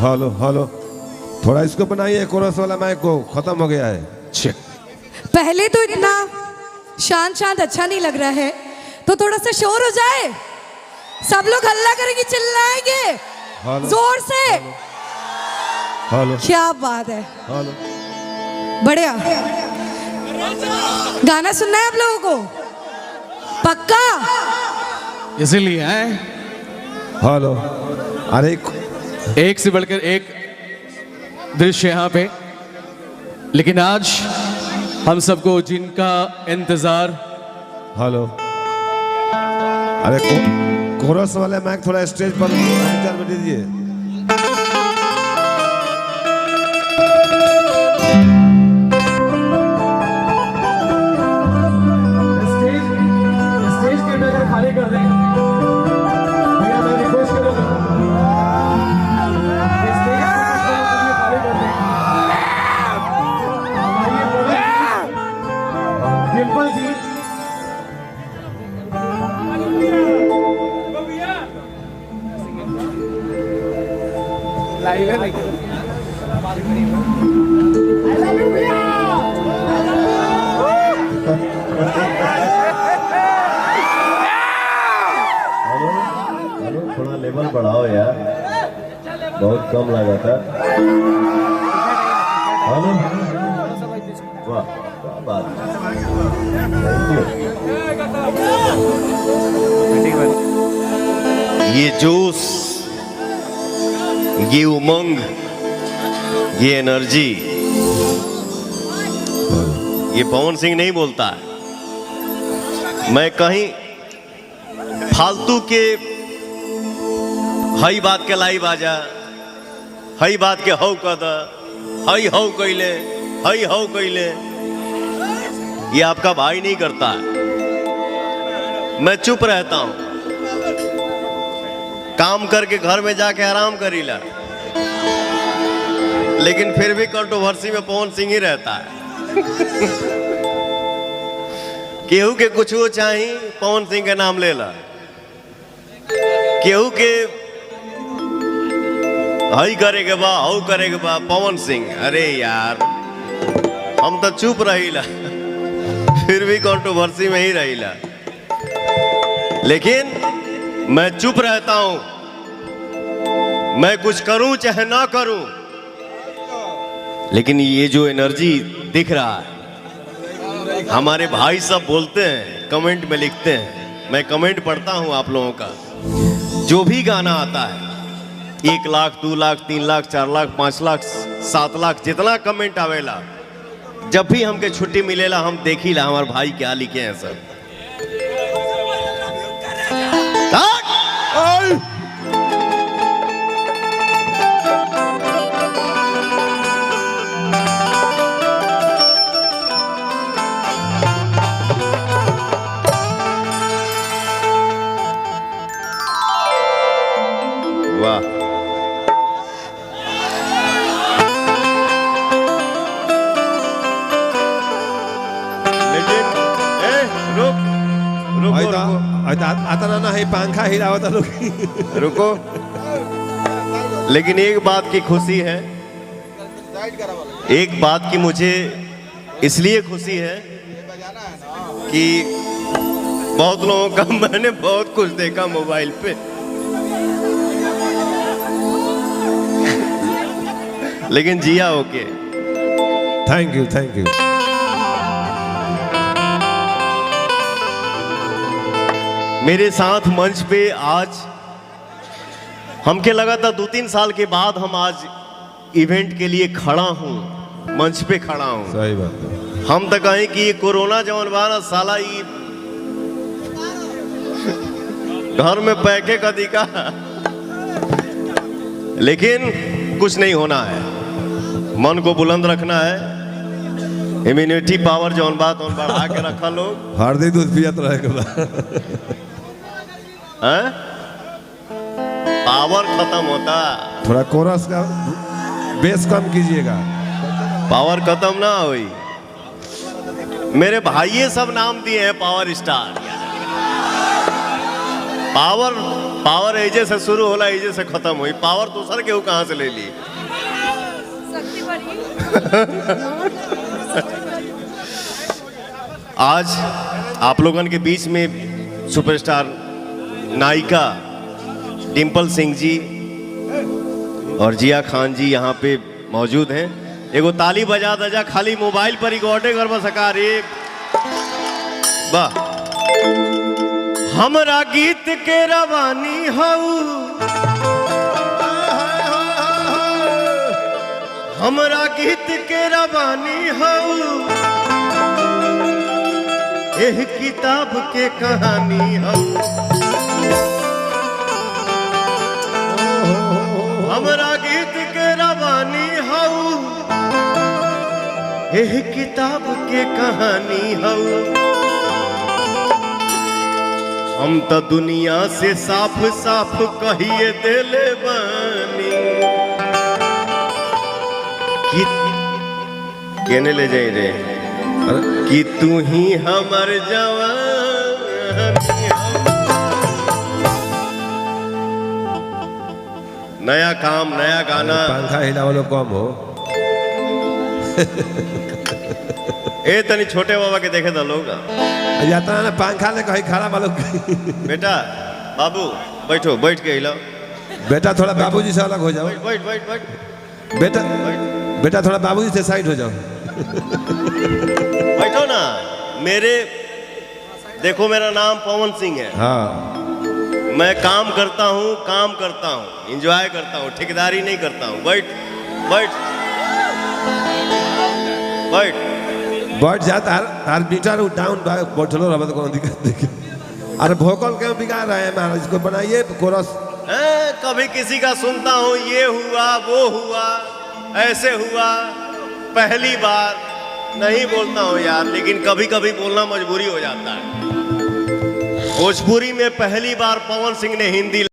Hello hello, थोड़ा इसको बनाइए, कोरस वाला माइक को, खत्म हो गया है। पहले तो इतना शांत शांत अच्छा नहीं लग रहा है, तो थोड़ा सा शोर हो जाए, सब लोग हल्ला करेंगे, चिल्लाएंगे जोर से। हेलो, क्या बात है, हेलो, बढ़िया। गाना सुनना है आप लोगों को पक्का, इसीलिए है। हेलो। अरे एक से बढ़कर एक दृश्य यहाँ पे, लेकिन आज हम सबको जिनका इंतजार। हेलो, अरे कोरस वाले माइक थोड़ा स्टेज पर में दीजिए। स्टेज के अंदर खाली कर दें। भैया मैं रिक्वेस्ट करूंगा, खाली कर दें। डिम्पल जी, थोड़ा लेवल बढ़ाओ यार, बहुत कम लगा था। हेलो, वाह क्या बात है। ये जोश, ये उमंग, ये एनर्जी, ये पवन सिंह नहीं बोलता है। मैं कहीं फालतू के हई बात के लाई बाजा, हई बात के हौ कदा, हई हौ कैले, हई हौ कैले, ये आपका भाई नहीं करता है। मैं चुप रहता हूं, काम करके घर में जाके आराम करीला, लेकिन फिर भी कंट्रोवर्सी में पवन सिंह ही रहता है। केहू के कुछ वो चाही, पवन सिंह के नाम ले ला। केहू के हई करे के बा, हऊ करे के बा, पवन सिंह। अरे यार, हम तो चुप रहीला, फिर भी कंट्रोवर्सी में ही रहीला। लेकिन मैं चुप रहता हूं, मैं कुछ करूं चाहे ना करूं, लेकिन ये जो एनर्जी दिख रहा है, हमारे भाई सब बोलते हैं, कमेंट में लिखते हैं, मैं कमेंट पढ़ता हूं आप लोगों का। जो भी गाना आता है, 1 लाख, 2 लाख, 3 लाख, 4 लाख, 5 लाख, 7 लाख, जितना कमेंट आवेला, जब भी हमके छुट्टी मिलेला हम देखीला हमारे भाई क्या लिखे हैं सब। वाह, लेकिन रुको, आता ना है पंखा हिलावता लोग। रुको। लेकिन एक बात की खुशी है, एक बात की मुझे इसलिए खुशी है कि बहुत लोगों का मैंने बहुत कुछ देखा मोबाइल पे, लेकिन Jiya okay. Thank you, thank you. मेरे साथ मंच पे आज हमके लगा था 2-3 साल के बाद हम आज इवेंट के लिए खड़ा हूं, मंच पे खड़ा हूं। सही बात है। हम तो कहें कि ये कोरोना जवन बाना साला ये घर में पैके का दिखा, लेकिन कुछ नहीं होना है, मन को बुलंद रखना है। इम्यूनिटी पावर जौन बात उन बढ़ा के रखा लोग। हरदी दूध पियत रहे के बाद पावर खत्म होता, थोड़ा कोरस का बेस कम कीजिएगा। पावर खत्म ना हुई। मेरे भाई सब नाम दिए हैं पावर स्टार। पावर पावर ऐजे से शुरू होला ऐजे से खत्म हुई, पावर दूसर के कहाँ से ले ली। आज आप लोगन के बीच में सुपरस्टार नायिका डिम्पल सिंह जी और जिया खान जी यहाँ पे मौजूद हैं। एगो ताली बजा दजा, खाली मोबाइल पर रिकॉर्डिंग कर सका रे वाह। हमरा गीत के रवानी हऊ, हमरा गीत के रवानी हऊ, एह किताब के कहानी हऊ। हमरा गीत के रवानी हऊ, एह किताब के कहानी हऊ। हम तो दुनिया से साफ साफ कहिए देले बानी कि केने ले जाई रे कि तू ही हमर जवानी। नया काम नया गाना। पंखा हिला वालों कम हो। ए तनी छोटे बाबा के देखे तो लोग जाता ना पंखा ले कहीं खड़ा वालों। बेटा बाबू बैठो, बैठ के हिलाओ। बेटा थोड़ा बाबूजी से अलग हो जाओ। बैठ बैठ बैठ बेटा बेटा थोड़ा बाबूजी से साइड हो जाओ। बैठो ना। मेरे देखो मेरा नाम पवन सिंह है। हाँ मैं काम करता हूँ, एंजॉय करता हूँ, ठेकेदारी नहीं करता हूँ। बैठ बैठ बैठ बैठ जाता हर मीटर डाउन बैठलो रहा तो कौन दिक्कत देखिए। अरे भोकल क्यों बिगाड़ रहे हैं महाराज, इसको बनाइए कोरस। कभी किसी का सुनता हूँ, ये हुआ वो हुआ ऐसे हुआ, पहली बार नहीं बोलता हूँ यार, लेकिन कभी कभी बोलना मजबूरी हो जाता है। भोजपुरी में पहली बार पवन सिंह ने हिंदी